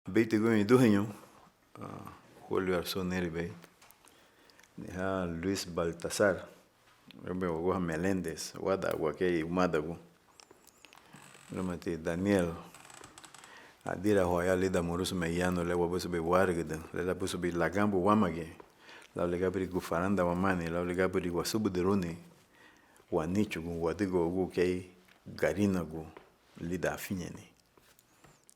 Beite go iduhenyo Julio Arzoneri be Luis Baltasar Rebe Ogoja Meléndez Wada Wake Umadagu Remate Daniel Adira Hoya Lida Morusu Meyano Le Wabusu be Wargeden Le Labusu be Lagambo Wamage La Legabri Gufaranda Wamani La Legabri Wasubu Deroni Wanichugu Wadigo Ogu Kei Garinagu Lida Afinyeni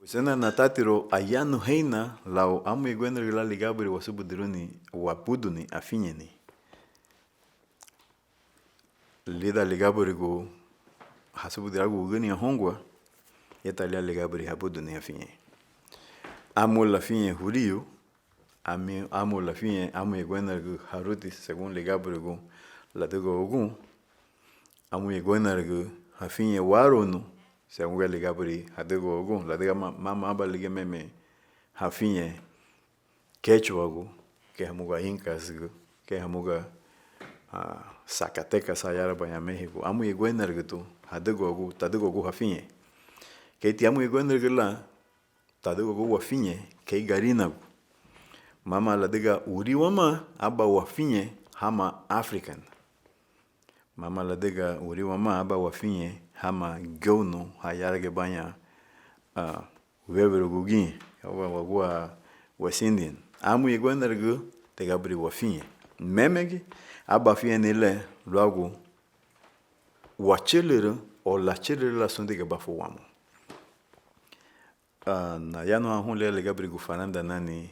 Sena natatiro ayanu heina lao amu igwena la ligabri wasubu diruni wapuduni afinyeni. Lida ligabri go hasubu diragu ugeni hongwa yeta lia ligabri habuduni afinye. Amu la finye hurio amu la finye amu igwena go haruti según ligabri go la digo ogun amu igwena go hafinye waronu según el ligabri hadego ogun la diga mama aba ligememe hafinye quechua go que hamuga incas go que hamuga Zacatecas allá para México amu igwener gitu hadego ogu tadego ogu hafinye que ti amu igwener gila tadego ogu hafinye que garina go mama la diga uriwama aba wafinye hama African mama la diga uriwama aba wafinye hama gyono hayarge banya weber gugi wagua West Indian amu igwenergu te gabri wafinye memegi aba finye nile luagu wachelere o la chelere la sonde ke bafu wamu na yano ahun le gabri gufananda nani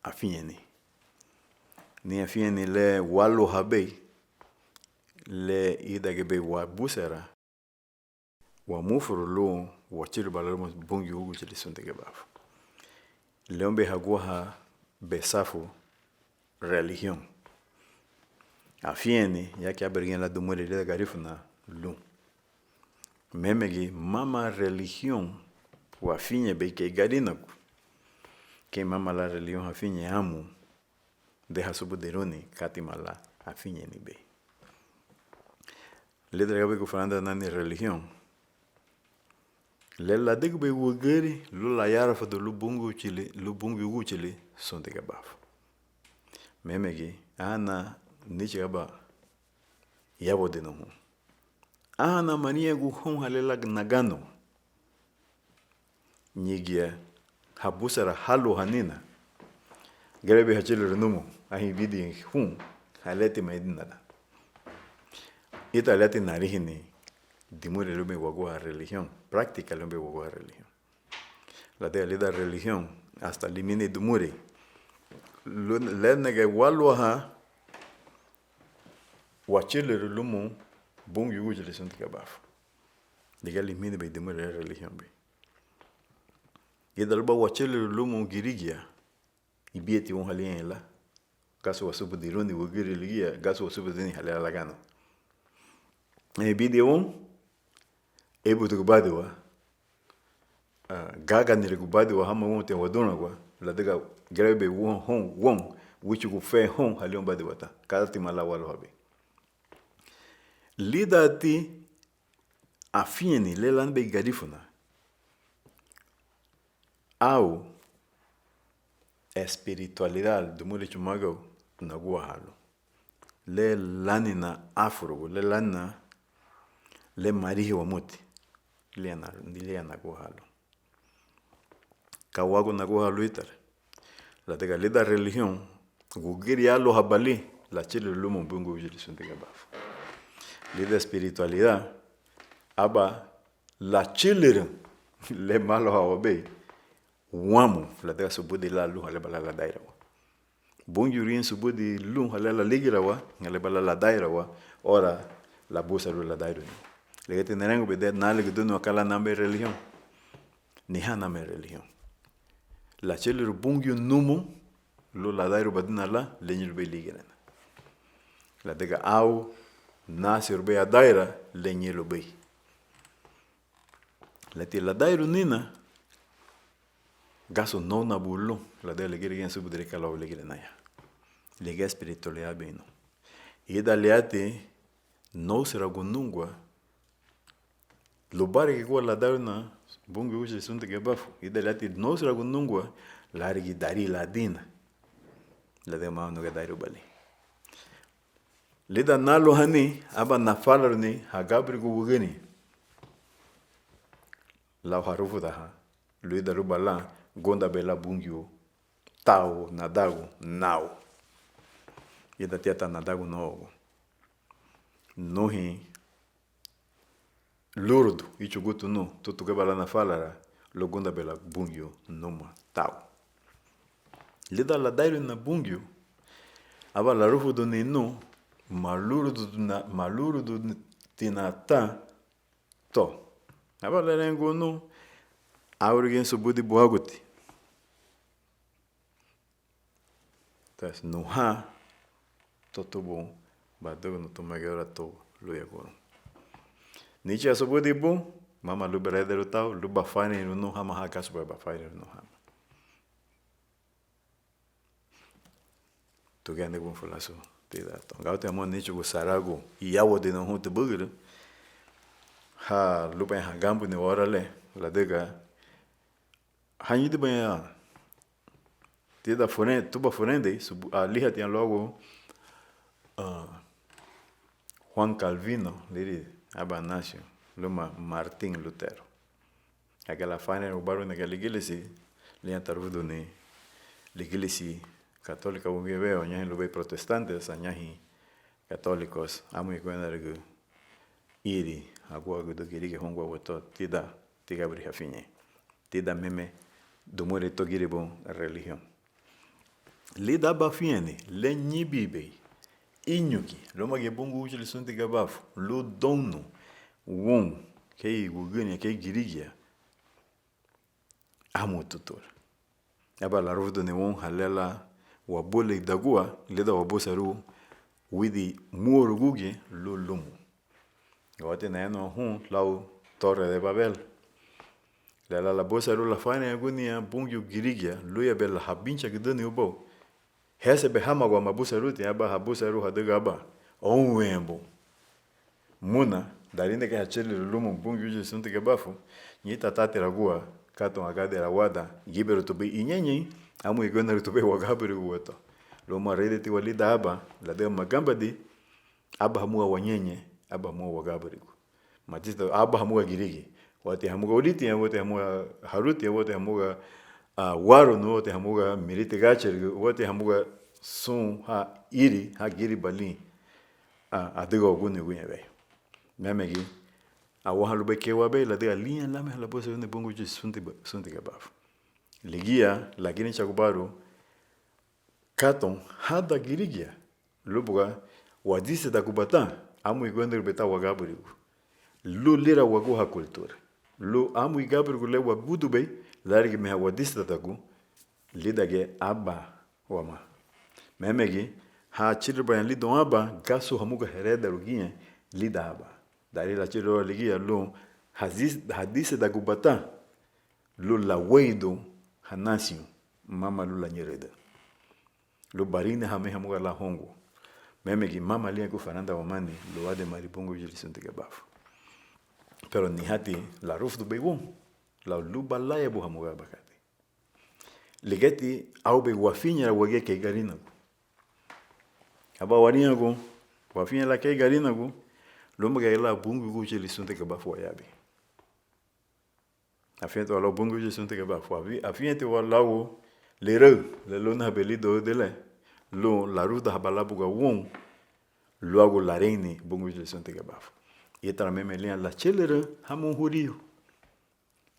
afinye ni afinye ni le walo habe le idagebe wa busera wa mufuru lo wachiri balamo bongi ugu chili sonde bafu leombe haguaha besafu religión afiene ya que aberguen la dumure de garifuna lu memegi mama religión wa afiene be que garina que mama la religión afiene amu deja su buderoni katimala afiene ni be le dragabe gufranda nani religión le la degbe wogeri lu la yara fa do lu bungu ugu chile sonde gabaf memegi ana nichi gaba yabo de no ana mania gu hon halela nagano nyigia habusara halu hanina grebe hachile renumo ahi bidi hun haleti maidinada ita lati narihini dimure lumbe wagua religión práctica lumbe wagua religión la de la religión hasta limine dumure le nege walwaha wachile lumu bung yugu jele sonti kabaf diga limine be dumure religión be yedalba wachile lumu girigia ibieti un halien la caso wasubu dirundi wogiri ligia gaso wasubu dini halala lagano e bidion ebu tukubadiwa gaga nilikubadiwa hama wote wadona kwa la diga grebe won which go fe hon halion badiwata kalti mala walo habe lidati afieni lelan be garifuna au espiritualidad dumule chumago na guahalo le lanina afro le lana le marihi wa muti liana guahalo kawago na guahalo itar la de galida religión gugiri alo habali la chile lumo bungu jili sundiga bafu lida espiritualidad aba la chile le malo hawabe wamu la de subudi la lu hale bala la daira wa bungu rin subudi lu hale la ligira wa ngale bala la daira wa ora la busa lu la daira le que tenerengo bede na le gudu no kala nambe religión ni hana me religión la chile bungu numu lu la daira badina la lenyil be ligira la dega au nasir be a daira lenyil be la ti la daira nina gaso no na bulu la de legire gen subu de kala legire na ya lega espiritualidad be no e daliate no será gunungwa lo bare que la daina bungu uji sunte ke bafu ida lati nosra gunungwa larigi dari ladina la de ma no ke dari bali lida nalo hani aba nafalar ni hagabri gugeni la harufu daha luida rubala gonda bela bungyo tau nadagu nau ida tiata nadagu no nohi lurdo ichugutu no tutu ke bala nafalara lo gonda bela bungyo noma tau lida la dairu na bungyo aba la rufu do ni no maluru do tinata to aba la rengo no aurgen subudi buaguti tas no ha toto bom badego no tomagora to lo yagoro nichi asubudi bom mama lu beredero tau lu bafane no hama hakasu bafane no hama tu gande bom falaso tida to gaute amon nichi go sarago iawo de no hunte bugre ha lu ben ha gambu ne orale la dega hanyi de ben tida fone tuba fonende ali hatian logo Juan Calvino liri Abanasio luma Martin Lutero aquela fine o barulho naquela igreja linha tarudo ne igreja católica o que veo né lo protestantes anyahi católicos amu iguana regu iri agua do que hongwa wato tida tiga bri hafinye tida meme do more to gire bon religião lida bafiene le nyibibe inyuki loma ge bungu uchile sunti gabafu lo dono won kei gugani kei girigia amo tutor aba la rodo ne won halela wabole dagua leda wabosaru widi muoro guge lo lumu gote na no hun lau torre de babel la bosaru la fane agonia bungu girigia lo ya bela habincha gidani ubo hese behama wa mabusaru te aba habusaru hadagaba onwembo muna darinde ke hachele lumu bungu uje sunte ke bafu ni tatate ragua kato agade rawada gibero to be inyenyi amu igona to be wagabero woto lo marede ti walida aba la de magamba di aba hamu wanyenye aba mu wagabero matito aba hamu girigi wate hamu uliti wote hamu haruti wote hamu waro no wote hamu mirite gacher wote hamu sun ha iri ha giri bali adigo gune be memegi awa lu beke wa be la de linha la me la pose ne bongo je sunte ke baf ligia la gini chakubaru katon hada girigia lubuga wadise da kubata amu igwende beta wagaburi lu lira wagu ha kultura lu amu igaburu le wabudu be larigi me wadise da ku lidage aba wama memegi ha chirba lidon aba gaso hamuga hereda ruginha lidaba dari la chiro ligia lo hadise da gubata lo la weido hanasio mama lo la nyereda lo barine hame hamuga la hongo memegi mama lia ku faranda wamani lo ade maripongo jilisonte ke bafu pero ni hati la ruf do begon la luba la ya bu hamuga bakati ligeti au be wafinya la wage ke garina aba waria go wafinya la ke garina go lomba ke la bungu go jilisonte ke bafu yabe afiento la bungu jilisonte ke bafu afiente wala wo lere le lona belido de le lo la ruda habalabuga won luego la reine bungu jilisonte ke bafu e tra meme lia la chelere hamu hurio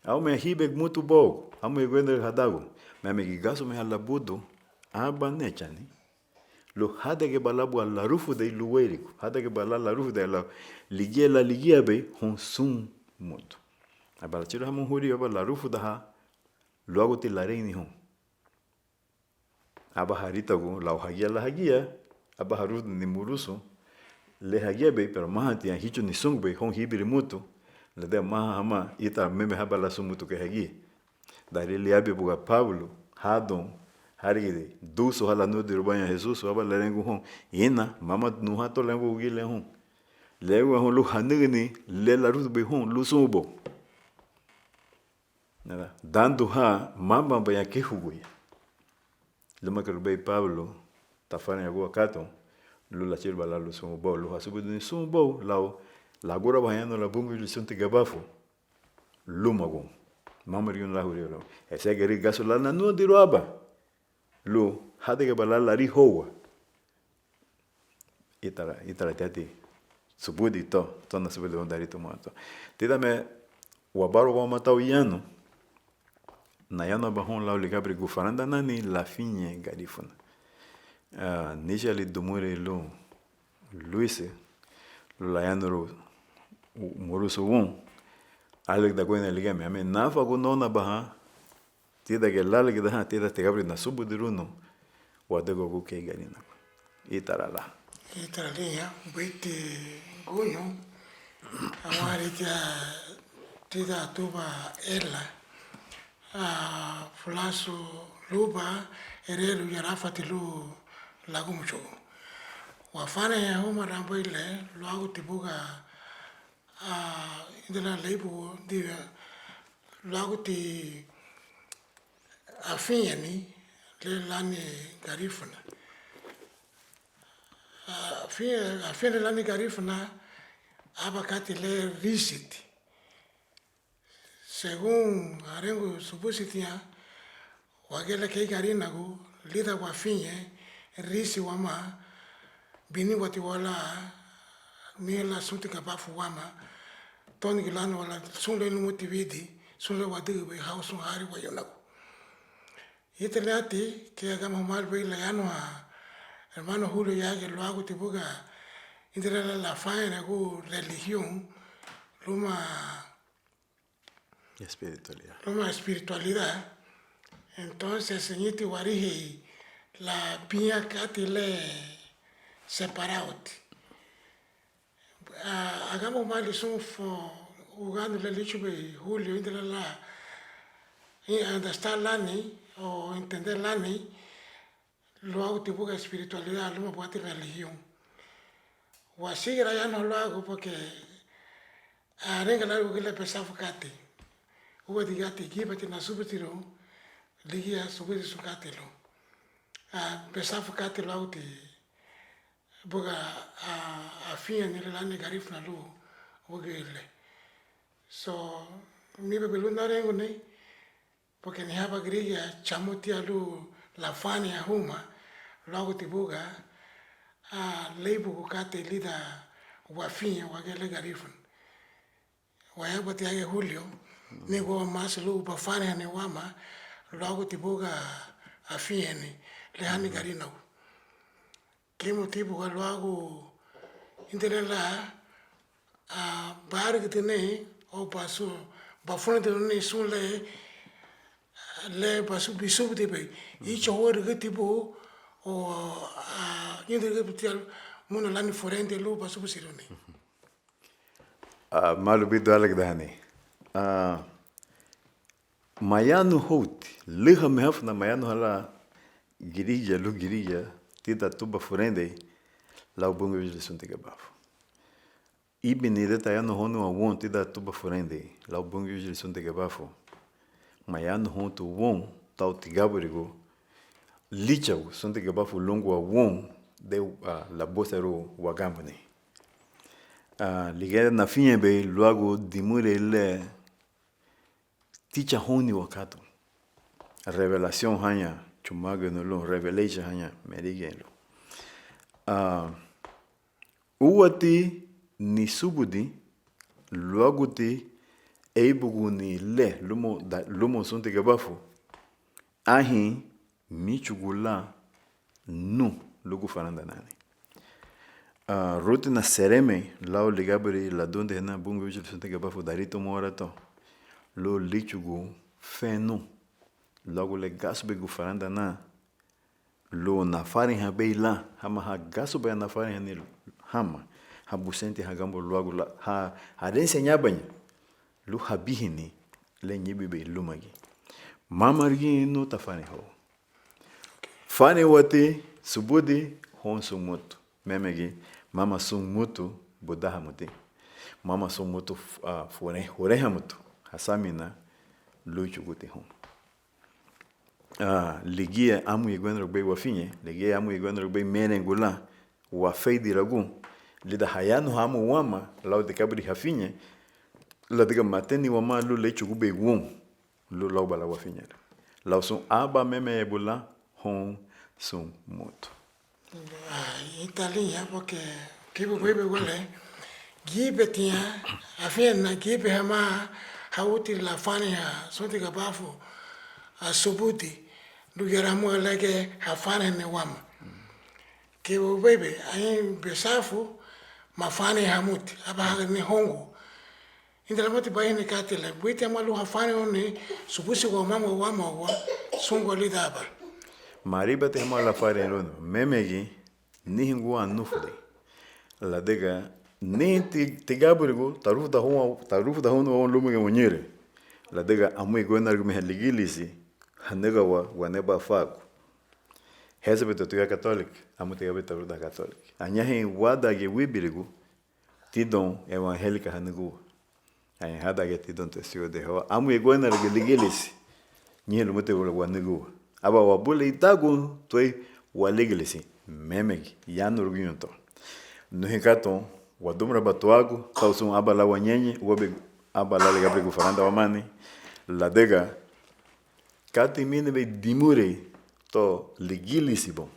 au me hibe muito bom hamu egwender hadago meme gigaso me hala budo aba nechani lo hada ke balabu la rufu de luweriku hada ke balala rufu de la ligia be honsum muito abala chiro hamu hurio ba la rufu da ha luego te la reine hon aba harita go la hagia aba harudu ni muruso le hagiebe pero mahati ya hicho ni sungbe hon hibiri mutu le de mahama ita meme habala sumutu ke hagi dari liabe buga Pablo hadon haride duso hala no de rubanha Jesus aba lerengo hon ina mama no hato lengo gile hon lego hon lu hanigni le la rutu be hon lu subo nada dando mamba banha que huguia luma que rubei Pablo tafane agua cato lula chilba la lusumo bo lu hasubu ni sumo bo lao la gora banhando la bungu de sunte gabafo luma go mama riun la hurelo ese geri gasola na no diroaba lu hade que balar la ri hoa itara tati subudi to na subudi ondari to mato tidame wabaro wa matau yano na yano bahon la ligabri gufaranda nani la finye garifuna nisha li dumure lo luise lo la yano ro moruso won alek da goina ligame ame nafa go nona baha tida que la lig da tida te gabri na subudi runo wadego go ke garina itarala Italia, Bete Goyo, Amarita Tida Tuba Ella, Fulaso Luba, Herero Yarafatilu Lagumcho. Wafane ya homa ramboile, Luago Tibuga, Indela Lebu, Luago Ti Afiani, Lelani Garifuna. Afine lani garifuna abakati le visit. Según arengo supusitia, wagela ke garinagu lida wafinye risi wama bini wati wala miela sunti kabafu wama toni gilano wala sunle no motividi sunle wadigu be hausun hari wayonagu. Iteleati ke agama mal be la yanoa hermano Julio ya que lo hago tipo que entre la faena con religión, espiritualidad. Entonces, señor Tiwariji, la piña que le separado. Hagamos mal eso jugando el dicho de Julio entre la understand lani o entender lani. Lo hago tipo de espiritualidad, lo me puedo religión. O así ya no lo hago porque arenga algo que le pensaba focate. Hubo digati, gíbate na subtiro, ligia subir su catelo. Pensava focate lo hago boga a fia nele lane garif na lu, ogele. So, mi bebelu na rengo ne, porque ni haba grigia chamutia lu la fania huma. Logo tibuga leibu kukate lida wafinha wagele garifun wayaba tiage Julio ne go mas lu bafane ne wama logo tibuga afiene le hani garino kemo tibuga logo interela bar gitene o paso bafone de ne sunle le paso bisu tibe I chawor gitibu o yendo que putia mona lani forente lo paso posirone malu bidu alek dahani mayanu hot liha mehafna mayanu hala girija tida tuba forende la ubungo vile sunte gabafu ibini deta yanu honu awon tida tuba forende la ubungo vile sunte gabafu mayanu hontu won tau tigaburigo lichau sunte gabafu longo awon de la bosero wagambane ligera na finye be luago dimure le ticha honi wakato revelación hanya chumago no lo revelation hanya merigelo uwati ni subudi luago ti eibugu ni le lumo sunte gabafu ahi michugula nu lugu faranda nani rote na sereme lao ligabri la donde na bungo vile sunte gabafu darito morato lo lichugu fenu logo le gasbe gu faranda na lo na fari ha beila hama ha gasbe na fari ha ni hama ha busente ha gambo logo la ha enseñar banho lu habihini le nyibi be lumagi mamargi no tafani ho fane wate subudi hon sumutu memegi mama sumutu bodaha muti mama sumutu fore hore hamutu hasamina lucho guti hon. Ligia amu igwendro be wafinye, ligia amu igwendro be menengula, wa feidi ragu, lida hayano hamu wama, lau de kabri hafinye, la diga mateni wama lu lecho gube won, lu lau bala wafinye. Lau sun aba meme ebula hon sun moto. Italia porque kibu bebe wale gibe tia afena gibe hama hauti la fani ha sonti kabafu asubuti lugeramu lege hafane ne wama kibu bebe ai besafu mafani hamuti aba ni hongo indela moti bayini katile buite malu hafane oni subusi wa mama wa sungo lidaba Mariba te hama la fare rono memegi ni hingu anufude la dega ni ti gaburigo tarufu da hono on lumu ngonyere la dega amu igona gume haligilisi hanega wa neba fago hezebe to tuya catholic amu te gabeta da catholic anyahe wada ge wibirigo tidon evangélica hanugo ay hada ge tidon testigo de ho amu igona ligilisi ni lumu te wa nego aba wa bule itago toy wa ligilisi memegi ya nurgunto no hekaton wa dumra batuago tausun abala wanyenye wobe abala le gabrigo faranda wamani la dega kati mine be dimure to ligilisi bon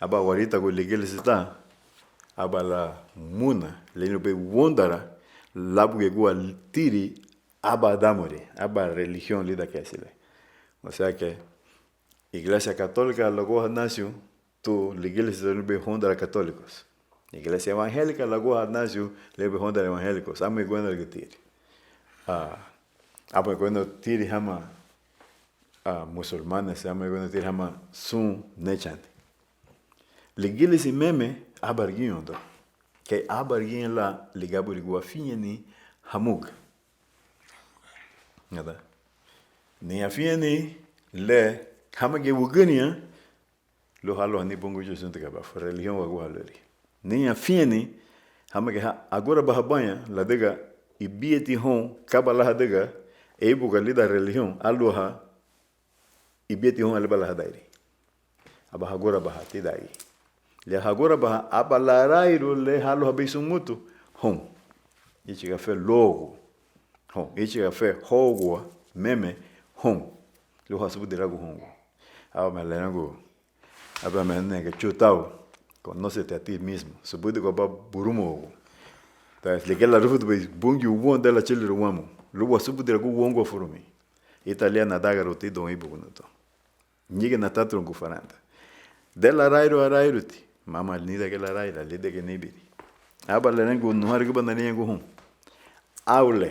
aba warita go ligilisi ta abala muna le be wondara labuge go tiri aba damore aba religión lida que asile o sea que Iglesia Católica luego nació tu la iglesia de los honda católicos. Iglesia evangélica luego nació le honda evangélicos. Amo cuando el que tire. Amo cuando tire hama musulmanes, amo cuando tire hama sun nechante. La iglesia meme abarguin do. Que abarguin la ligaburi guafinha ni hamug. Nada. Ni afieni le hamage wugania lo halo ni bongo josun te kaba religion wa guhalori ni afieni hamage agora bahabanya la dega ibieti hon kaba la dega e buga lida religion aloha ibieti hon albala hadairi aba agora bahati dai le agora bah abala rairo le halo habisumutu hon ichi ga fe logo hon ichi ga fe hogo meme hon lo hasubu dirago hongo aba melengo aba menenge chutao conócete a ti mismo subude go ba burumo ta le que la rufu be bungi won de la chile ruamo lo wasubu dirago wongo furumi italiana daga roti don ibugunoto nige na tatro ngufaranda de la rairo a rairuti mama nida que la raira le de que nibiri aba lengo no hargo bananengo hon aule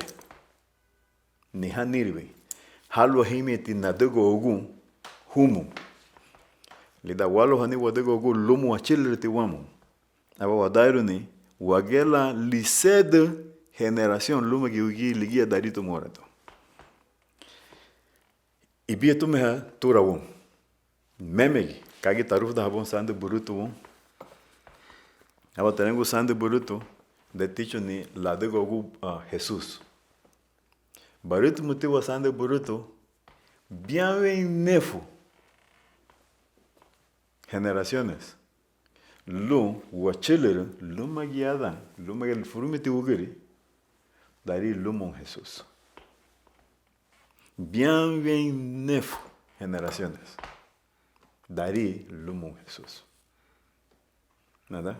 ni hanirbe halo himeti na dego ogun humu lida walo hani wadego ogun lumu achilriti wamu aba wadairu ni wagela lisede generación lumu giugi ligia darito morato ibie tumeha turawum memegi kagi taruf da habon sande buruto wum aba tengo sande buruto de ticho ni la dego ogun Jesús Baruto motivo sande buruto bien nefo generaciones lu wachilere lu magiada lu magel furumiti ugiri dari lu mon Jesús bien nefo generaciones dari lu mon Jesús nada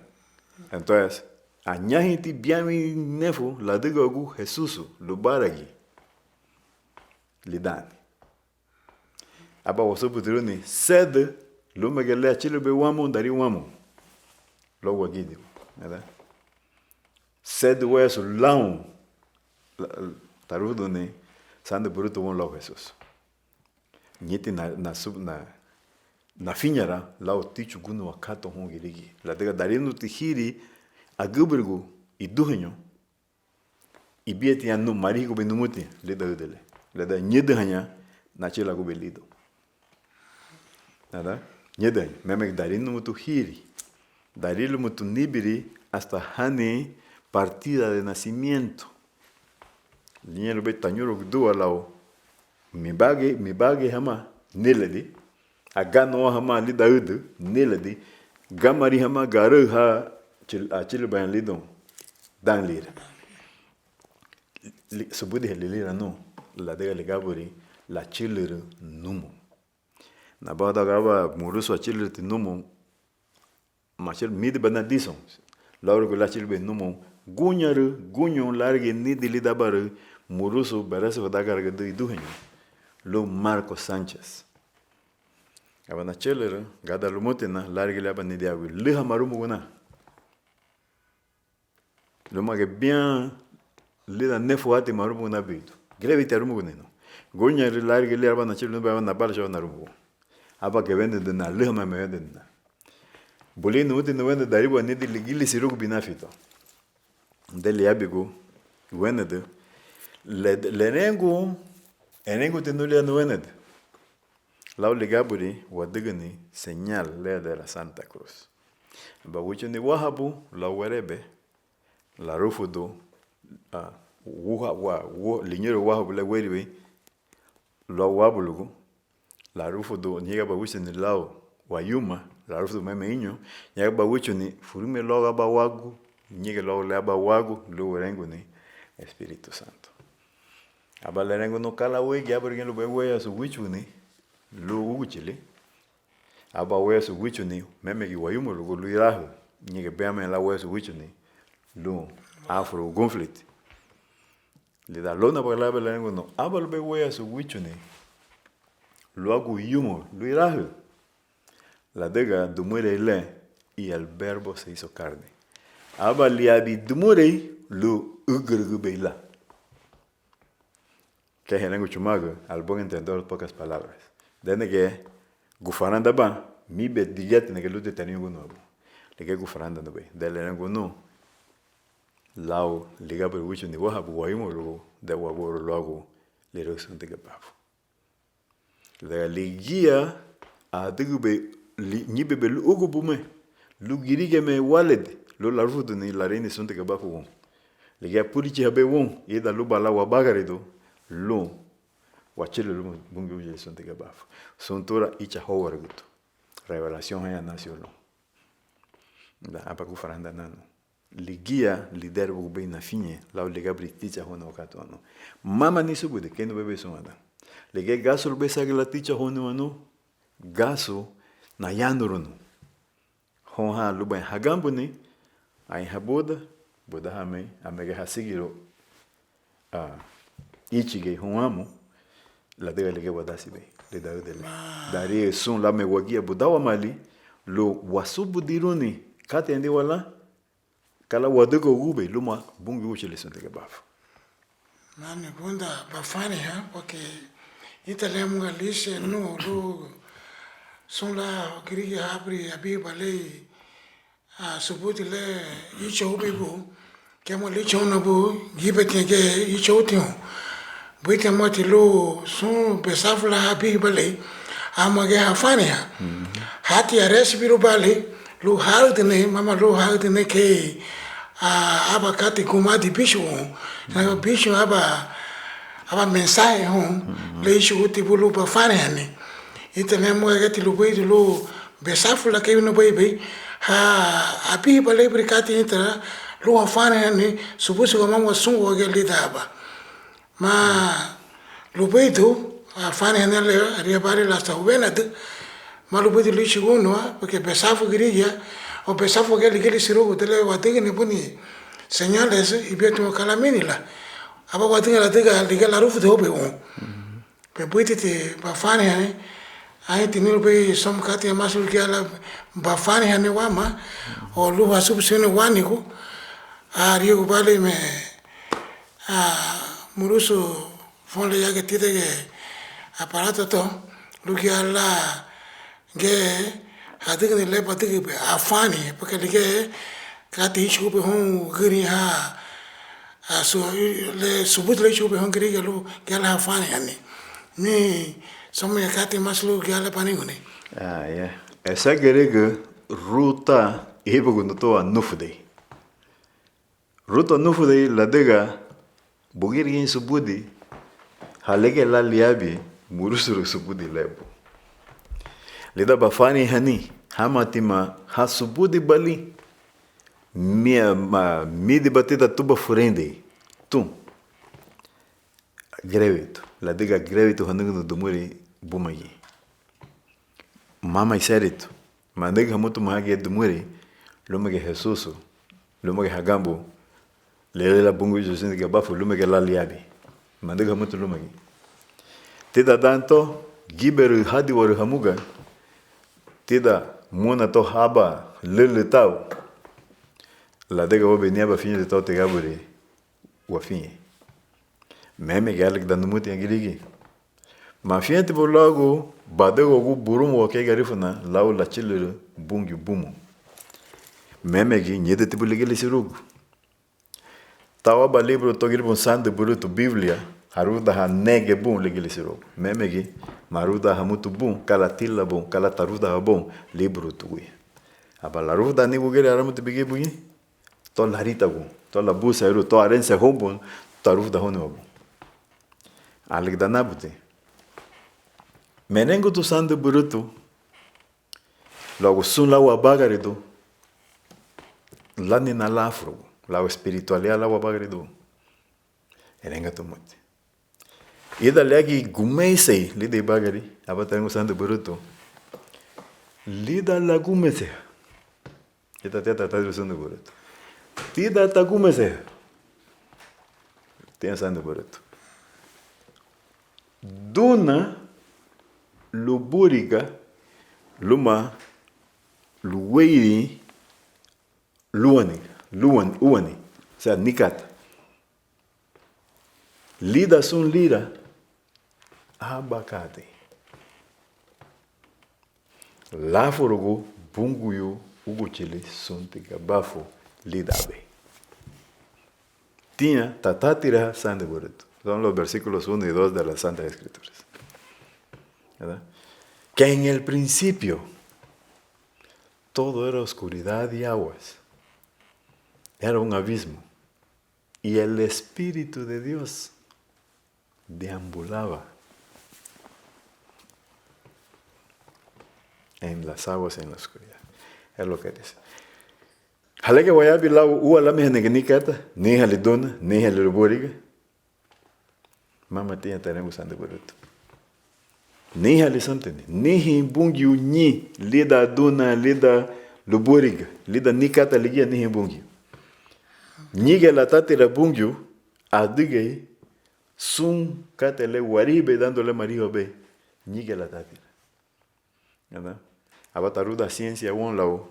entonces añajiti bien nefo la digo Jesús lu baragi lidani aba waso putruni sed lo magale achilo be wamo dari wamo lo wagidi nada sed weso laun tarudo ne sande bruto won lo Jesus nyiti na finyara lao tichu gunu wakato hongirigi la dega darino tihiri agubrigo iduhenyo ibieti anu marigo benumuti le dele le da nyede hanya na chela go belido nada nyede meme darino mutu hiri darilo mutu nibiri hasta hani partida de nacimiento niño be tañuro dualao mi bagi hama neladi agano hama lida udu neladi gamari hama garu ha chil bayan lidon dan lira subudi helilira no la de ligaburi la chiliru numu na bada gaba muruso chiliru numu machil mid banadison lauro la chilbe numu gunyo large ni dilida baru muruso baraso dagar gadu iduhenyo lo Marco Sanchez abana chiliru gada lumotena large laba ni diawi liha marumu guna lo mage bien lida nefo ati marumu na bitu gile vita rumu guneno gonya large le abana chilu ba na bala na rumu aba que vende de na liha ma vende na bolino uti no vende daribo ni di ligili siruku binafito dele abigo wende de le enengo tenulia no vende la ligaburi wadigani señal le de la Santa Cruz ba wucho ni wahabu la werebe la rufudo linyero wahabu la weribe la wabulugo la rufudo niga ba wucho ni lao wayuma la rufudo meme inyo niga ba wucho ni furume loga ba wagu niga lo le ba wagu lo werengo ni Espíritu Santo aba le rengo no kala we ya porque lo we su wucho ni lo wuchile aba we su wucho ni meme gi wayuma lo irahu niga ba me la we su wucho ni lo afro conflict le da lona por la bela no abal be we su wichune lo hago yumo lo iraje la dega dumure le y el verbo se hizo carne abal li abi dumure lo ugrgu beila que genengo chumago al buen entendedor pocas palabras dene que gufaranda ba mi be diget ne que lo tenía uno le que gufaranda no be de le no lao liga per wicho ni wahabu waimo lo de waboro logo le rosun de gabafo la ligia a dugube ni bebe lu ogubume lu girige me waled lo la rudu ni la reni sun de gabafo won liga purichi habe won ida lu bala wa bagarido lo wachele lu bungu je sun de gabafo son tora icha howarguto revelación ya nació lo da apaku faranda nano ligia lider bugbe na finye la liga briticha hono katono mama ni subude kendo bebe somada liga gaso be sagla ticha hono ano gaso na yanduruno honha luba hagambuni ai haboda boda hame amega hasigiro ichige honamo la de liga wadasi be le da de dari son la me wagia bodawa mali lo wasubudiruni kate ndi wala kala wadugo gube luma bungi uchele sonte gabafu nani bunda bafani ha porque itale munga lise no lo son la grigi abri abi bale subuti le icho bebo kemo le chona bo gibe tenge icho tio buite moti lo son besafla abi bale amage afani ha hati ares biru bale lo haldene mama lo haldene ke aba kati kumadi bisho na bisho aba mensaje le ishu tibulu pa farene itene mo gati lu beidu lu besafula ke no beibe abi bale brikati intra lu farene subusu ko mama sungo ge lidaba ma lu beidu farene le riabare la sauvenat ma lu beidu li shuno porque besafu grilla o pesafo que le sirogo tele watege ne poni señales y bieto calamini la aba watege la tega liga la rufu de obe on pe buitete ba fane ai tinil be som kati masul ke la ba fane ne wama o lu wa subsene waniko rio vale me muruso fonle ya que tite que aparato to lu que la ge adik ni le patik be afani porque le kati chupe hon gri ha so le subut le chupe hon gri galo gala afani ani ni somo ya kati maslu gala pani ngone ya esa gerege ruta ibugundo to anufude ruta nufude la dega bugiri subudi halege la liabi murusuru subudi lebo. Lida bafani hani hamatima hasubudi bali midi batida tuba furende tu grevito la diga grevito hanungu dumuri bumayi mama iserito mandega mutu mahage dumuri lumege Jesusu lumege hagambo lele la bungu josinde gabafu lumege la liabi mandega mutu lumege tida danto giberu hadi waru hamuga tida muna to haba lele tau la dega wo benia ba finye to te gabure wa finye meme galik dan muti angiligi ma finye te bolago badego gu burum wo ke garifuna law la chilere bungi bumu meme gi nyede te bulegele sirugu tawa ba libro to giribun sande burutu biblia haruda ha nege bun legele sirugu meme gi maruda ha mutu bun kala tilla bun kala taruda ha bun libro tuwi abala ruda ni bugere aramutu bigi bugi to la rita gu to la busa eru to arense hobon taruf da hono bu alig da nabute menengo tu sande burutu logo sun la wa bagarido la ni na lafro la espiritualidad la wa bagarido erenga to mote ida legi gumeise lide bagari abatango sande burutu lida la gumese ita teta ta sande burutu tida tagumese tem sande boreto duna luburiga luma luweiri uani sea nikata lida sun lira abakate laforogo bunguyo uguchile suntiga bafo lidabe. Tinha tatatira sande boreto. Son los versículos 1 y 2 de las Santas Escrituras. ¿Verdad? Que en el principio todo era oscuridad y aguas. Era un abismo. Y el Espíritu de Dios deambulaba en las aguas y en la oscuridad. Es lo que dice. Halege wayabi la uala me nikata ni halidona ni haliboriga mama tinha teremos sande boruto ni halisante ni bungi ni lida dona lida luboriga lida nikata ligia ni bungi nige la tatira bungi adige sun katele waribe dándole marido be nige la tatira ¿verdad? Abataruda ciencia won lao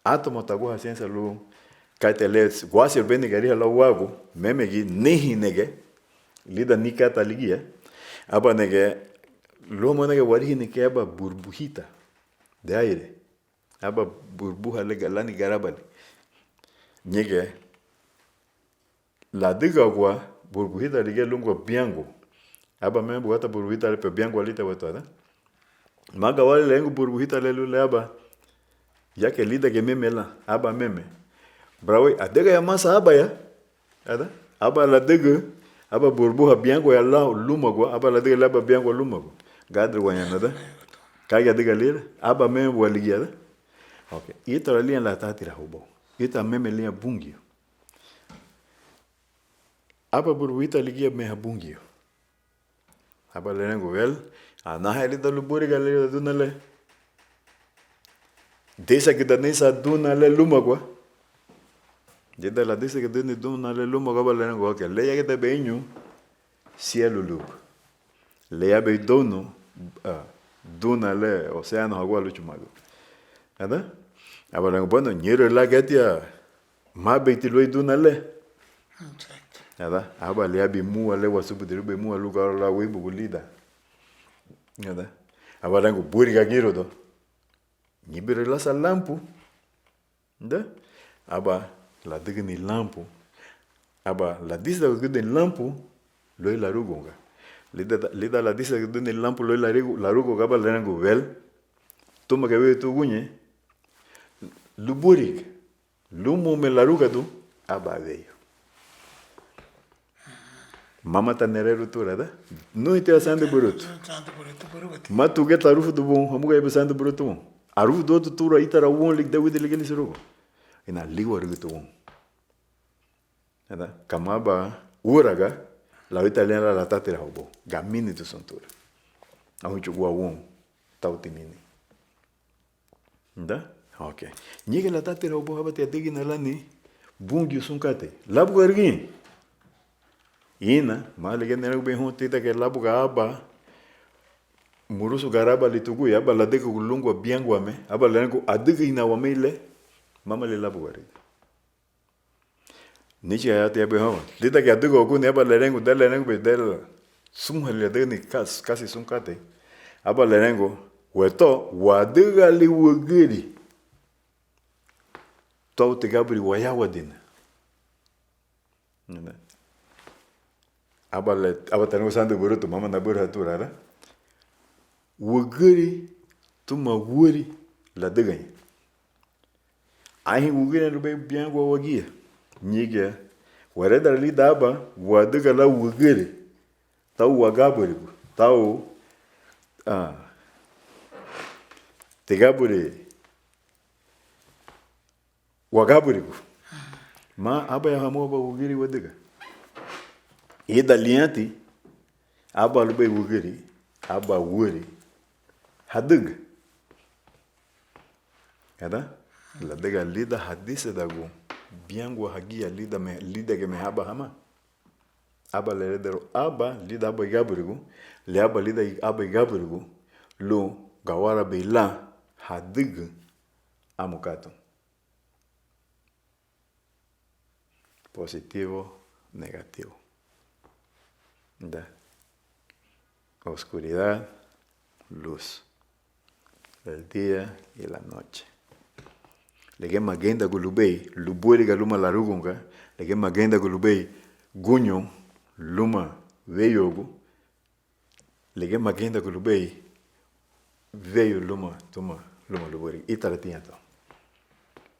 átomo tagu a ciencia lu kaiteles guasir bene garia la wago memegi nehi nege lida nikata ligia aba nege lo monege warihi nike aba burbujita de aire aba burbuja lega lani garabali nege la diga gua burbujita ligia lungo biango aba membu hata burbujita le biango alita watada maga wale lengo burbujita le lule aba ya que lida que meme la aba meme brawe adega ya masa aba ya ada aba la dega aba burbuja biango ya la lumago aba la dega la aba biango lumago gadre wanyana da kaya dega lira aba meme waligia da okay ita la lien la tatira hobo ita meme lien bungio aba burbuita ligia me bungio aba lengo wel anaha lida luburiga lida dunale desa que danesa duna le lumagua jeda la desa que duna le lumagua balengo que leya que te beño cielo lub leya be dono duna le océano agua luchumago ¿verdad? Ahora bueno ñero la gatia ma beiti lo duna le ¿verdad? Aba le abi mu ale wasubu de be mu lugar la we bubulida ¿verdad? Ahora ngo buriga giro do Nibere la sa lampu, da? Aba la degni lampu, aba la disa de lampu, lo la rugonga. Lida la disa de lampu lo la rugonga ba la rango vel. Toma que ve tu guñe. Luburik, lumo me la ruga tu, aba veio. Mama tanere rutura da. No ite asande burutu. Santo burutu. Matu get arufu do bom, hamuga ebe sande burutu. Arufu do tura itara won lik David ligeli sirugo. Ina liwa rugutu. Ada kamaba uraga la italiana la tatira hobo. Gamini tu sontura. Ahu chugwa won tautimini. Da? Okay. Nyege la tatira hobo habati adigi na lani bungi sunkate. Labu ergi. Ina, malige nero be hontita ke labu aba murusu garaba litugu ya ba ladega gulungu biangu ame aba lengo adiga ina wamele mama le labu gari. Nichi ya te be ho. Lita ke adiga ogu ne aba lengo be del sumha le de ni kasi sunkate. Aba lengo weto wadiga li wugiri. Tau te gabri wayawa dina. Aba tengo sande burutu mama na burha turara. Wugiri tuma wuri la degany. Ahi wugiri no be bien go wagia. Nyige wareda li daba wadiga la wugiri. Tau wagaburi. Tau tegaburi. Wagaburi. Ma aba ya hamu aba wugiri wadiga. Ida lianti aba lube wugiri aba wuri hadig kada la dega lida hadise dago biango hagia lida ge me haba hama aba le dero aba lida aba gaburigo le aba lida aba gaburigo lo gawara be la hadig amukato positivo negativo. Da. Oscuridad, luz. El día y la noche. Lege magenda gulubei, luburi galuma larugunga, lege magenda gulubei, gunyo, luma, veyogu, lege magenda gulubei, veyo luma, tuma, luma luburi, itaratiato.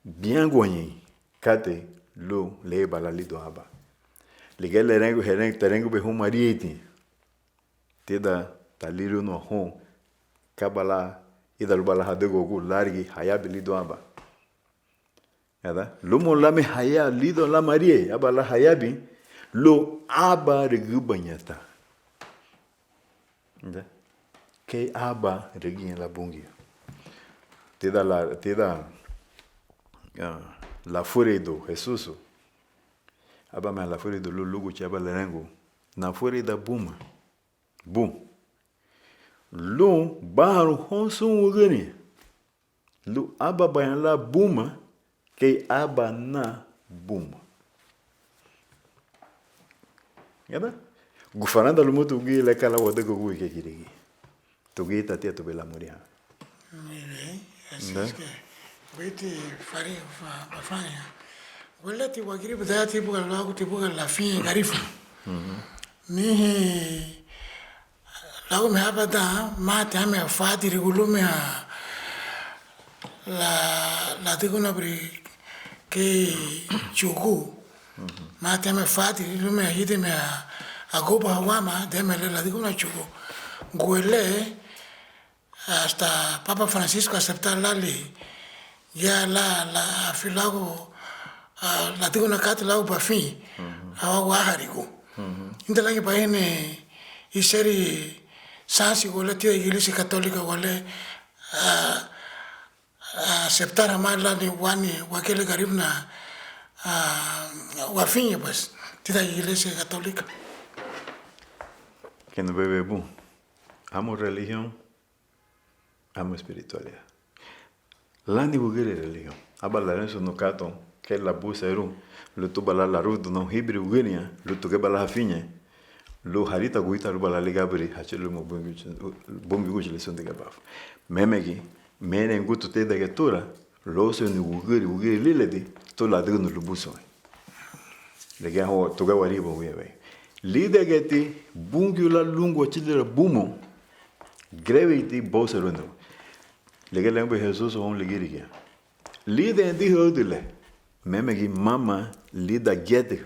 Bien guanyi, kate, lu, le balalido haba. Lege lerengo terengo be humarieti. Tida taliru no hon kabala ida lubala hadego gu largi hayabi lido aba. Ada lumo lame haya lido la marie abala hayabi lo aba regubanyata. Ada ke aba regi la bungi. Tida la fure do Jesus. Aba me la fure do lugu chaba lerengo na fure da buma. Boom. Lu baru honsun wugani. Lu aba bayan la buma ke aba na buma. Yada? Gufaranda lu mutu gi le kala wada go ke kirigi. Tugi tatia to bela moria. Es que vete fari fafanya. Wala ti wagiri badati buga lagu ti buga la fin garifa. Ni lagu me abada mate ame fati rigulume la diguna bri ke chugu mate ame fati rigulume hide me agoba wama de me la diguna chugu guele hasta Papa Francisco aceptar lali ya la filago la diguna kat lagu bafi awa harigo inda lagi paene iseri sansi gole tia iglesia católica gole aceptar amala ni wani wakele garibna wafinye pues tita iglesia católica que no bebe bu amo religión amo espiritualidad lani bugere religión abala renso no kato que la buseru lo tubala la rudo no hibri ugenia lo tuge bala hafinye lo harita guita lo bala ligabri hachelo mo bongi guchi le sonde gabaf memegi mene ngutu te da getura lo se ni ugeri liledi to la de no lubuso le ga ho tuga waribo webe lide geti bungi la lungo chidera bumo gravity boserundo le ga lembe Jesus on le giriga lide ndi hodile memegi mama lida gete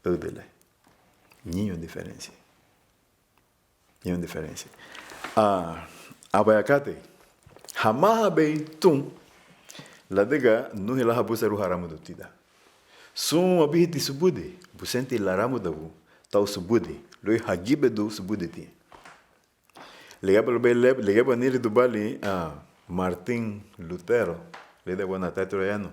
hodile Ninho diferença. Ninho diferença. Abayakate. Hamaha bei tum. Ladega nuhi laha busaru haramu dutida. Sum abihiti subude. Busente laramu dabu. Tau subude. Loi hagibe do subude ti. Legaba nele do bali Martin Lutero. Leda wana tatroyano.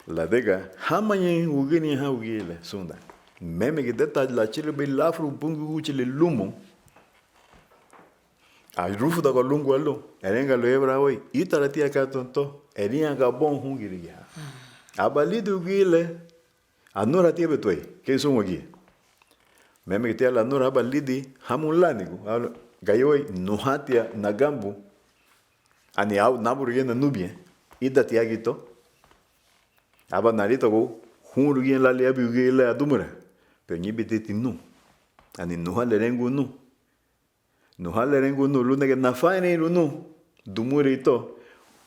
Ladega hamanyen ugini ha ugile sunda. Meme que deta la chile be lafru bungu uchile lumo. A rufu da golungu alo. Erenga lo ebra oi. Itara tia ka tonto. Eringa ga bon hungiri ya. Abalido ugile. Anora tia betoi. Que son wagi. Meme que tia la nora abalidi hamulanigu. Gayoi nuhatia nagambu. Ani au naburu na nubie. Ida tia gito. Aba narito go huru gen la lebi ugile adumura. Pero ni beteti nu. Ani nuha lerengu nu. Nuha lerengu nu luna que na faine nu. Dumure ito.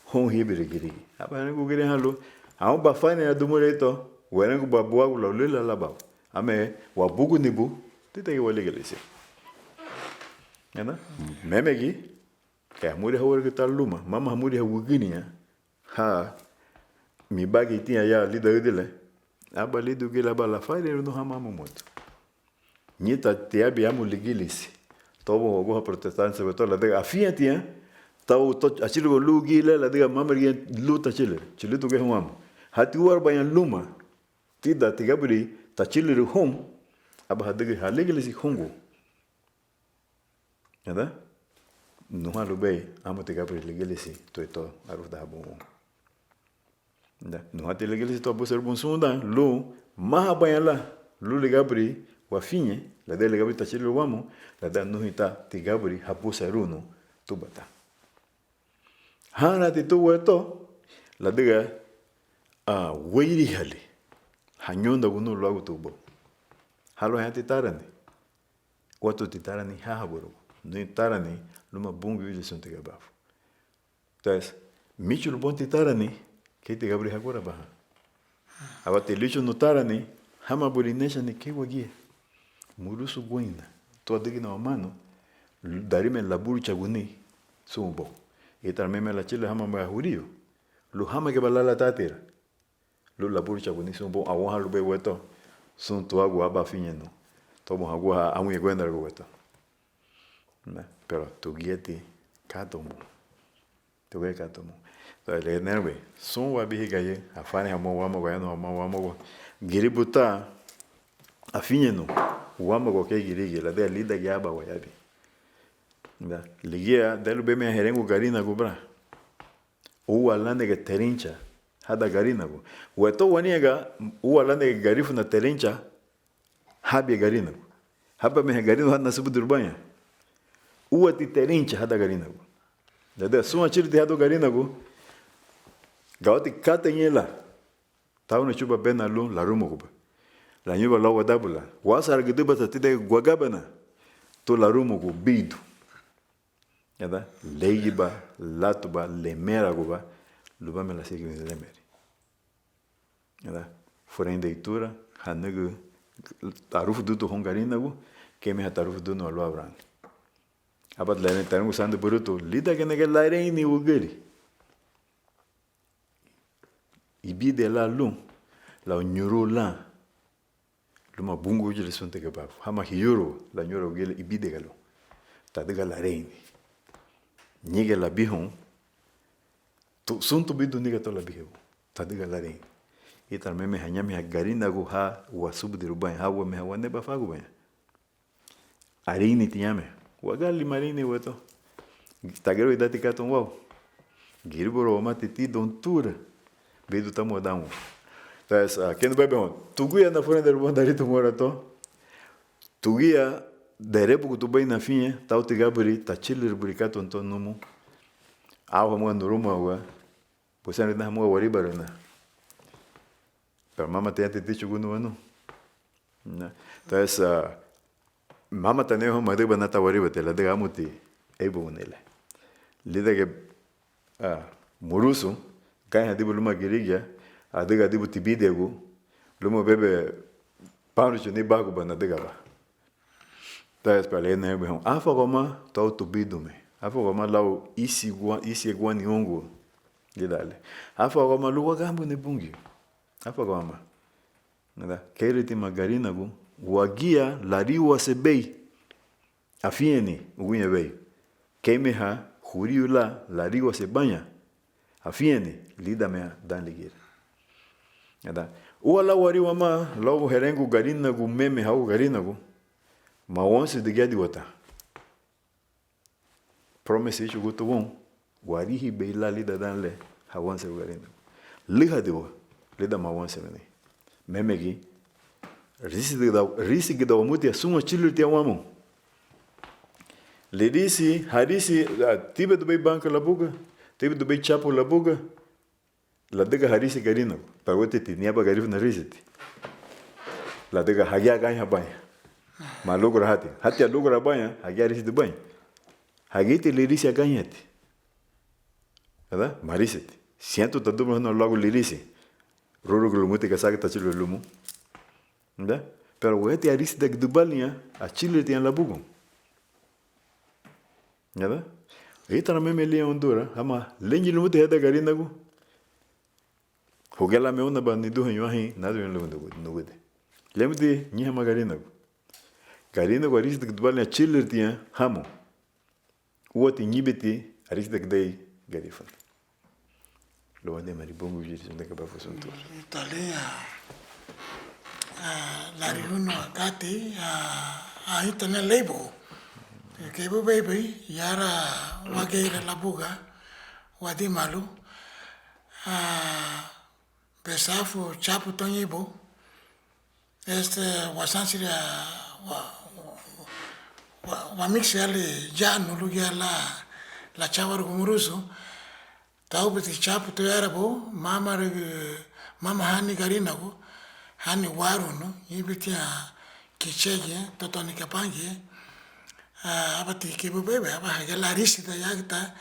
Hon hibiri giri. Aba rengu giri halu. Aun ba faine na dumure ito. Werengu ba buagu la lula la ba. Ame wa bugu nibu. Tita ke wale gelese. Yana? Memegi. Kaya muri hawar kita luma. Mama muri hawugini ya. Ha. Mi bagi tinha ya lida udile. Aba lidu gila ba la faile no hamamu moto. Nita tiabi amu ligilisi. Tobo ogo ha protestante beto la de afia tinha. Tau to achilo lu gila la de mamar gen luta chile. Chile tu ge hum. Hati war bayan luma. Tida tigabri ta chile hum. Aba hadege haligilisi hungu. Nada? No halu bei amu tigabri ligilisi to eto aruf da bu. No hati legeli to abu ser bunsunda lu maha bayala lu legabri wa finye la de legabri tachile wamo la da no hita tigabri hapu seruno tubata hana ti tu weto la diga weiri hali hanyonda gunu lo agu tubo halo hati tarani watu titarani haburu no tarani luma bungu yule son tigabafu tes michul bon titarani que te gabri agora baha. Abate lixo notarani, hama bolinesha ni que wagie. Murusu guina. To adigna mano. Darime laburu chaguni sumbo. E tarmeme la chile hama ma hurio. Lu hama que balala tatera. Lu laburu chaguni sumbo awon halu be weto. Sun to agua aba finyeno. Tomo agua amu yeguenda weto. Pero tu guiete katomo. Tu guiete katomo. Le nerve son wa bihi gaye afane hamo wa mo gayano hamo wa mo giributa afinyeno wa mo ke girige la de lida yaba wa yabi da ligia delu be me herengu garina gubra o alande ke terincha hada garina go weto waniega o alande ke garifu na terincha habi garina go haba me garina hada subu durbanya o ati terincha hada garina go da de suma chirti hado garina go Gawati kata nyela. Tau na chuba bena lu la rumo kuba. La nyuba la wadabula. Wasa argiduba tatide gwagabana. To la rumo ku bidu. Yada leiba latuba lemera kuba. Luba me la sigi ni lemeri. Yada fora indeitura hanugu tarufu duto hongarina gu keme tarufu duno alu abran. Abat lene tarufu sandu buruto lida kenege laire ni ugeri. Ibide la lum la nyuro la luma bungu jile sonte ke bafu hama hiyuro la nyuro gele ibide galo tadiga la reini nige la bihon tu suntu bidu nige to la bihebu tadiga la reini itar meme hanyami garina go ha wa subdi rubai ha wa me ha wane ba fagu banya arini tiame wagali marini weto tagero idati katon wow giriboro mate ti dontura Bedu tamu damu. Tas kendo bebe on. Tuguia na fora del bandari tu morato. Tuguia derebu kutu bai na finha tau te gabri ta chilir burikato onto numu. Awa mo nuruma wa. Posani na mo wari barana. Per mama te ante tichu gunu anu. Na. Tas mama taneo ma de banata wari batela de amuti ebo nele. Lida ke murusu Kaya hadibu luma girigia, adiga hadibu tibidegu, luma bebe Paulo chuni bago bana de gaba. Ta espalhe ne be hon. Afa goma to to bidume. Afa goma lau isi gwa ni ongo. Gidale. Afa goma luwa gambo ne bungi. Afa goma. Nada. Keriti magarina gu wagia lariwa sebei. Afieni ugunya bei. Kemeha huriula lariwa sebanya. Afieni lida mea dan ligir. Nada. Uala wariwa ma lau herengu garina gu meme hau garina gu. Ma once de gadi wata. Promise ichu gutu won. Warihi beila lida dan le ha once garina. Liha dewa lida ma once mene. Memegi risi gida wamuti asuma chilirti awamu. Ledisi harisi tibe do bei banka la buga, tibe do bei chapo la buga. La dega harisi garina. Pagote ti niaba garif na risiti. La dega hagia ganya banya. Ma logra hati. Hati a logra banya, hagia risiti banya. Hagiti lirisi a ganyati. Kada? Marisiti. Siento taduma no logo lirisi. Roro glumuti kasaka tachilo lumu. Nda? Pero weti a risiti a gdubalia, a chilirti an la bugo. Nada? Ita na meme lia ondura, ama lengi lumuti heda garina gu. Hogela me una bani du hanyo ahi, nadu yon lumu gude. Lemdi nyiha ma garina gu. Garina gu arisi dik dubali na chilirti an hamo. Uoti nyibiti arisi dik day garifan. Lo ande maribongo jiri sonda kabafu suntur. Italia larihuno akati ahitana lebo. Kebo baby yara wageira la buga wadi malu besafu chapu tonyibo wasansiria wa mixi ali janu lugia la chawar gumuruso tau beti chapu to yarabo mama hani garina go hani waru no yibitia kichege totoni kapange abati kebo bebe la risita yagta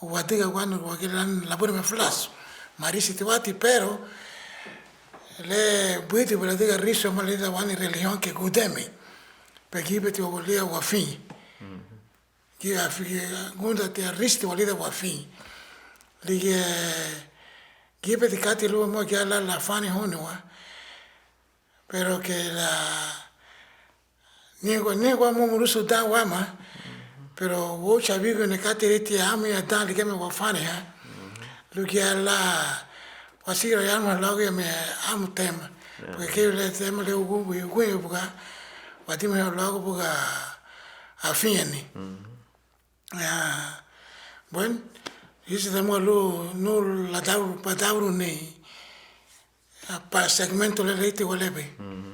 wadiga wanu wagilan labur me flas marisiti wati pero le buiti bela diga riso malida wani religion que gudemi pegibeti walia wafi ki afi gunda te risti walida wafi lige gibeti kati lo mo que la fani honwa pero que la niego muruso da wama pero wo chabigo ne kateriti ami ata lige me wafane ha lugia la wasira yama lago me am tema porque que le tema le ugu buga wati me lago buga afieni bueno ese demo lo no la tauro patavro ne pa segmento le rete walebe